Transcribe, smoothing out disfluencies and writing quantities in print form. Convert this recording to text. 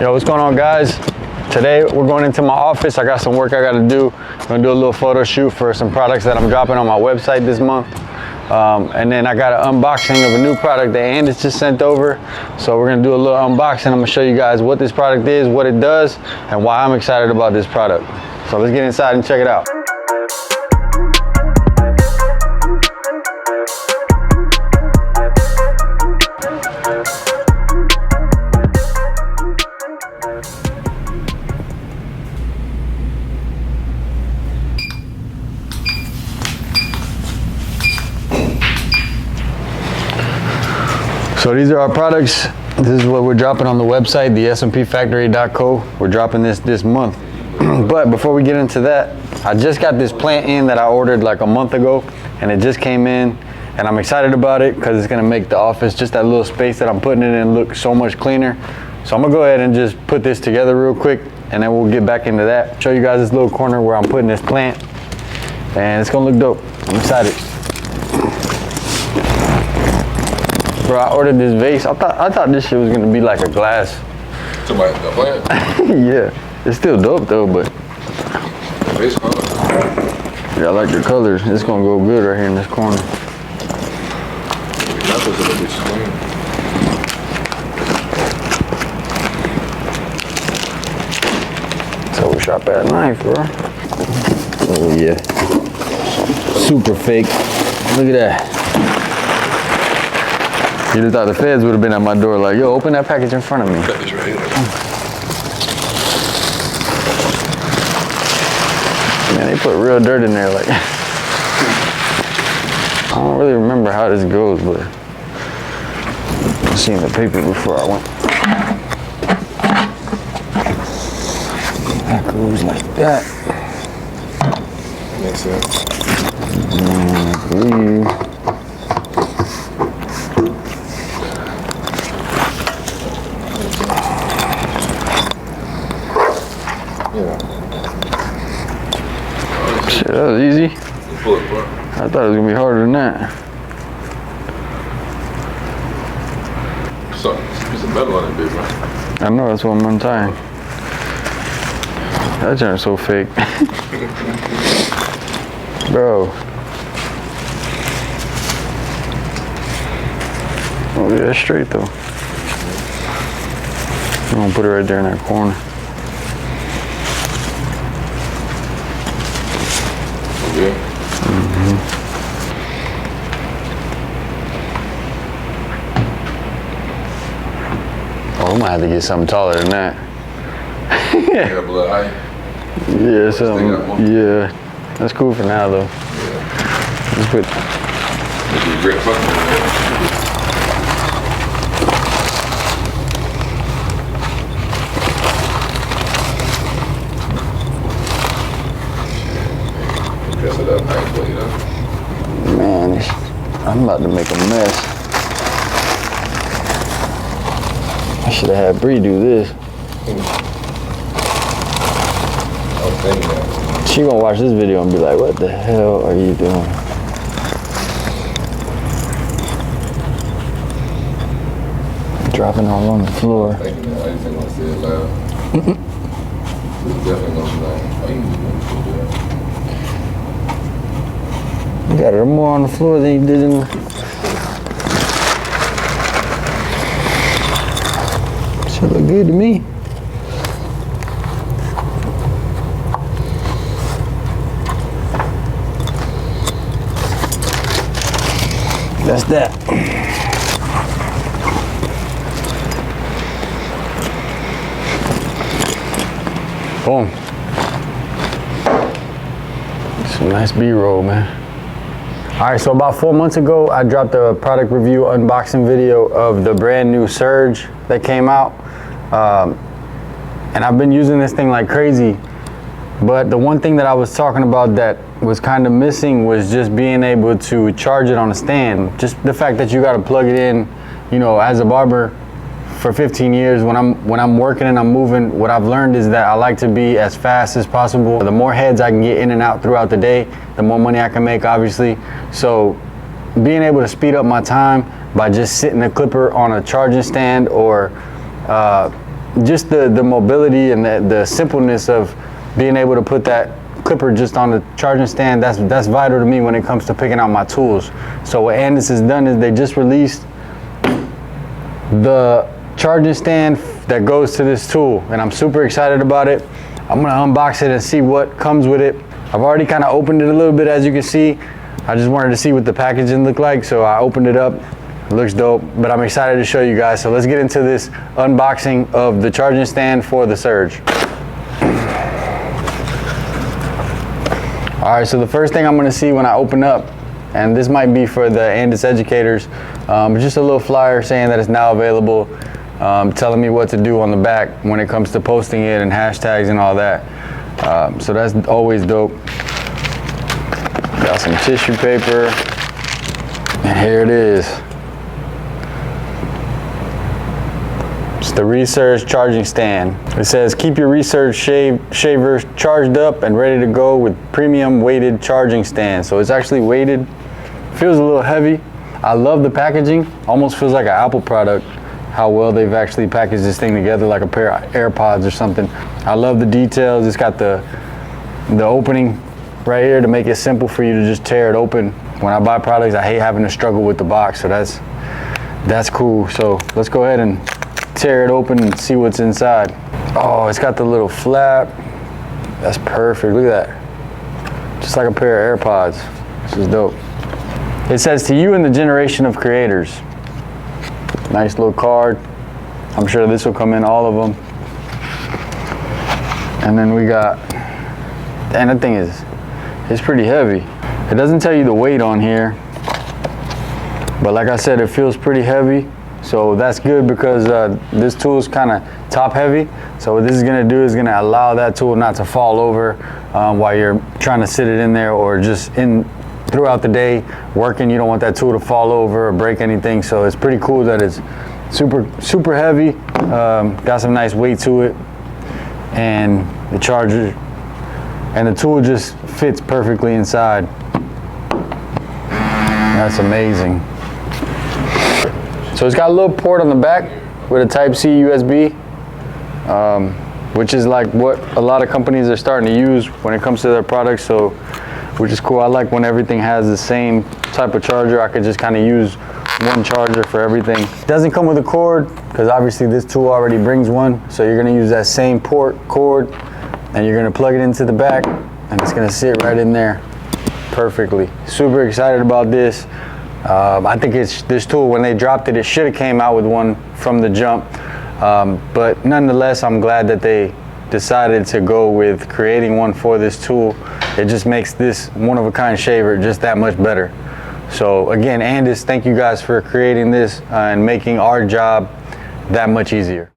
Yo, what's going on, guys? Today we're going into my office. I got some work I got to do. I'm gonna do a little photo shoot for some products that I'm dropping on my website this month. And then I got an unboxing of a new product that Andis just sent over. So we're gonna do a little unboxing. I'm gonna show you guys what this product is, what it does, and why I'm excited about this product. So let's get inside and check it out. So these are our products. This is what we're dropping on the website, the smpfactory.co. We're dropping this month. But before we get into that, I just got this plant in that I ordered like a month ago, and it just came in, and I'm excited about it because it's gonna make the office, just that little space that I'm putting it in, look so much cleaner. So I'm gonna go ahead and just put this together real quick, and then we'll get back into that. Show you guys this little corner where I'm putting this plant, and it's gonna look dope. I'm excited. Bro, I ordered this vase. I thought this shit was gonna be like a glass. Somebody the plant? Yeah, it's still dope though, but. Vase color. Yeah, I like the colors. It's gonna go good right here in this corner. That's what's a bit clean. So we shop at knife, bro. Oh yeah. Super fake. Look at that. You'd have thought the feds would have been at my door like, yo, open that package in front of me. Cut this right here. Man, they put real dirt in there. Like, I don't really remember how this goes, but I've seen the paper before I went. That goes like that. Makes sense. I believe. Shit, that was easy. I thought it was gonna be harder than that. So, there's a metal on it, big man. I know, that's what I'm untying. That joint's so fake. Bro. Oh yeah, that's straight though. I'm gonna put it right there in that corner. Yeah. Oh, we might have to get something taller than that. Yeah, blood height. Yeah, something. Yeah, that's cool for now though. Yeah. Let's put. This is great fucking. Man, I'm about to make a mess. I should have had Bree do this. She gonna watch this video and be like, what the hell are you doing? Dropping all on the floor. I didn't think I said it loud. It's definitely gonna be loud. I usually don't do that. You got her more on the floor than you did in the... Should look good to me. That's that. Boom. Some nice B-roll, man. All right, so about 4 months ago, I dropped a product review unboxing video of the brand new Surge that came out. And I've been using this thing like crazy. But the one thing that I was talking about that was kind of missing was just being able to charge it on a stand. Just the fact that you got to plug it in, you know, as a barber for 15 years, when I'm working and I'm moving, what I've learned is that I like to be as fast as possible. The more heads I can get in and out throughout the day, the more money I can make, obviously. So being able to speed up my time by just sitting the clipper on a charging stand or just the mobility and the simpleness of being able to put that clipper just on the charging stand, that's vital to me when it comes to picking out my tools. So what Andis has done is they just released the charging stand that goes to this tool, and I'm super excited about it. I'm gonna unbox it and see what comes with it. I've already kind of opened it a little bit, as you can see. I just wanted to see what the packaging looked like, so I opened it up. It looks dope, but I'm excited to show you guys. So let's get into this unboxing of the charging stand for the Surge. All right, so the first thing I'm gonna see when I open up, and this might be for the Andis educators, just a little flyer saying that it's now available, telling me what to do on the back when it comes to posting it and hashtags and all that. So that's always dope. Got some tissue paper, and here it is. It's the Resurge charging stand. It says, keep your Resurge shaver charged up and ready to go with premium weighted charging stand. So it's actually weighted, feels a little heavy. I love the packaging, almost feels like an Apple product, how well they've actually packaged this thing together like a pair of AirPods or something. I love the details. It's got the opening right here to make it simple for you to just tear it open. When I buy products, I hate having to struggle with the box, so that's cool. So let's go ahead and tear it open and see what's inside. Oh, it's got the little flap. That's perfect, look at that. Just like a pair of AirPods. This is dope. It says, to you and the generation of creators. Nice little card. I'm sure this will come in all of them. And then we got, and the thing is, it's pretty heavy. It doesn't tell you the weight on here, but like I said, it feels pretty heavy. So that's good because this tool is kind of top heavy. So what this is gonna do is gonna allow that tool not to fall over while you're trying to sit it in there, or just throughout the day working. You don't want that tool to fall over or break anything. So it's pretty cool that it's super heavy. Got some nice weight to it, and the charger and the tool just fits perfectly inside. That's amazing. So it's got a little port on the back with a Type-C USB, which is like what a lot of companies are starting to use when it comes to their products. So, which is cool. I like when everything has the same type of charger. I could just kind of use one charger for everything. It doesn't come with a cord because obviously this tool already brings one. So you're gonna use that same cord and you're gonna plug it into the back, and it's gonna sit right in there perfectly. Super excited about this. I think this tool, when they dropped it, it should have came out with one from the jump. But nonetheless, I'm glad that they decided to go with creating one for this tool. It just makes this one-of-a-kind shaver just that much better. So again, Andis, thank you guys for creating this and making our job that much easier.